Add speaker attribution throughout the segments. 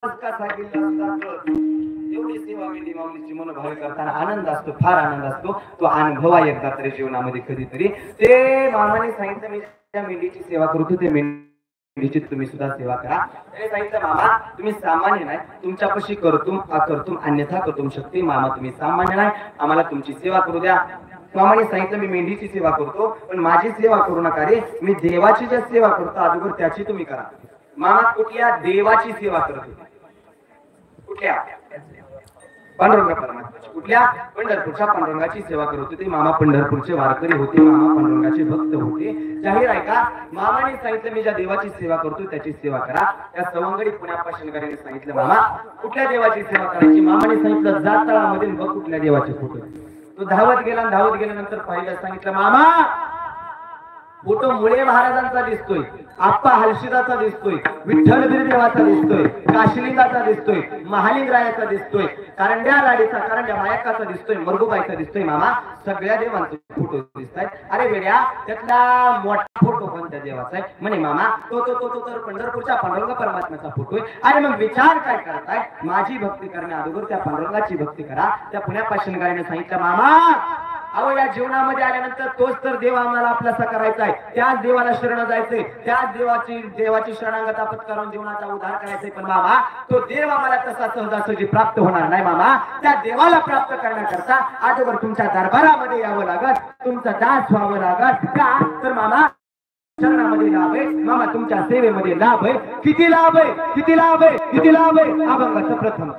Speaker 1: कसा गेला एवढी सेवा मेंढी माऊलीची मनोभावे करताना आनंद असतो, फार आनंद असतो. तो अनुभव एकदा तरी जीवनामध्ये कधीतरी. ते मामाने सांगितलं मी त्या मेंढीची सेवा करतो, ते मेंढीची तुम्ही सुद्धा सेवा करा. त्याने सांगितलं मामा तुम्ही सामान्य नाही, तुमच्यापाशी करतुम अकर्तुम अन्यथा कर्तुम शक्ती. मामा तुम्ही सामान्य नाही, आम्हाला तुमची सेवा करू द्या. मामाने सांगितलं मी मेंढीची सेवा करतो, पण माझी सेवा करू नका रे, मी देवाची जी सेवा करतो अगोदर त्याची तुम्ही करा. मामा कुठल्या देवाची सेवा करत होते? कुठल्या? पांडुरंग परमात्म्याची. कुठल्या? पंढरपूरच्या पांडुरंगाची सेवा करत होते. मामा पंढरपूरचे वारकरी होते, मामा पांडुरंगाचे भक्त होते. जाहीर आहे का? मामाने सांगितलं मी ज्या देवाची सेवा करतो त्याची सेवा करा. त्या सवंगडी पुण्यापासून सांगितलं मामा कुठल्या देवाची सेवा करायची? मामाने सांगितलं जातळामध्ये बघ कुठल्या देवाचे फोटो. तो धावत गेला, धावत गेल्यानंतर पाहिलं, सांगितलं मामा फोटो मुळे महाराजांचा दिसतोय, आप्पा हलशीदाचा दिसतोय, विठ्ठल बिरदेवाचा दिसतोय, काशीलिंगाचा दिसतोय, महालिंगरायाचा दिसतोय, कारंड्या लाडीचा, कारंड्या मायकाचा दिसतोय, मरगुबाईचा दिसतोय. मामा सगळ्या देवांचे फोटो दिसतायत. अरे वेड्या त्यातला मोठा फोटो कोणत्या देवाचा आहे? म्हणे मामा तो तो तो तो तर पंढरपूरच्या पांडुरंग परमात्म्याचा फोटो आहे. अरे मग विचार काय करताय? माझी भक्ती करण्या अगोदर त्या पांडुरंगाची भक्ती करा. त्या पुण्यापासून गायने सांगितलं मामा अहो या जीवनामध्ये आल्यानंतर तोच तर देव आम्हाला आपलासा करायचा आहे, त्याच देवाला शरण जायचंय, त्याच देवाची शरणागत पत्करून जीवनाचा उद्धार करायचंय. पण मामा तो देव आम्हाला तसा सहजासहजी प्राप्त होणार नाही. मामा त्या देवाला प्राप्त करण्याकरता अगोदर तुमच्या दरबारामध्ये यावं लागत, तुमचा दास व्हावं लागत. का तर मामा शरणामध्ये लाभ आहे, मामा तुमच्या सेवेमध्ये लाभ आहे. किती लाभ आहे? किती लाभ आहे? किती लाभ आहे? अभंगाचं प्रथम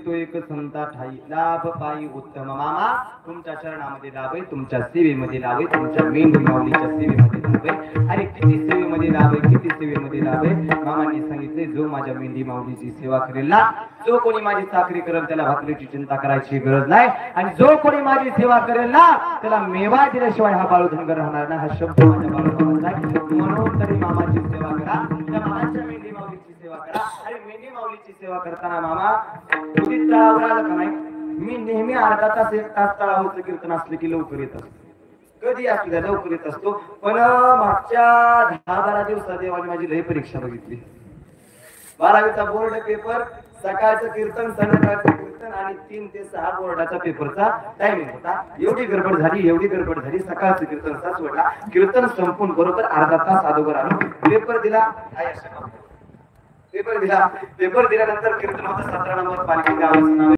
Speaker 2: तो एक
Speaker 1: संता ठाई लाभ पायी उत्तम. मामा तुमच्या चरणामध्ये लाभ आहे, तुमच्या सेवेमध्ये लाभ आहे, तुमच्या मेंढी माऊलीच्या सेवेमध्ये लाभ आहे. अरे किती सेवेमध्ये लाभ आहे, किती सेवेमध्ये लाभ आहे. मामांनी सांगितले जो माझ्या मेंढी माऊलीची सेवा करेल ना, जो कोणी माझी चाकरी करेल त्याला भाकरीची चिंता करायची गरज नाही. आणि जो कोणी माझी सेवा करेल ना त्याला मेवा दिल्याशिवाय हा बाळूधनगर राहणार नाही. हा शब्द माझ्या बाळूधनगर आहे. म्हणून तरी मामाची सेवा करा, त्या मामाच्या मेंढी माऊलीची सेवा करा. अरे मेंढी माऊलीची सेवा करताना मामा कधीच तळावर का नाही? मी नेहमी अर्धा तास एक तास तळावरचं कीर्तन असलं की लवकर येत असतो, कधी असल्या लवकर येत असतो. पण मागच्या 10-12 दिवसात देवाने माझी लय परीक्षा बघितली. 12वीचा बोर्ड पेपर, सकाळचं कीर्तन, संध्याकाळचं कीर्तन आणि 3 ते 6 बोर्डाचा पेपरचा टायमिंग होता. एवढी गडबड झाली. सकाळचं कीर्तन सासवडला, कीर्तन संपून बरोबर अर्धा तास अगोदर आलो, पेपर दिला. पेपर दिल्यानंतर कीर्तन होतं 17 नंबर पालखी गावाचं नाव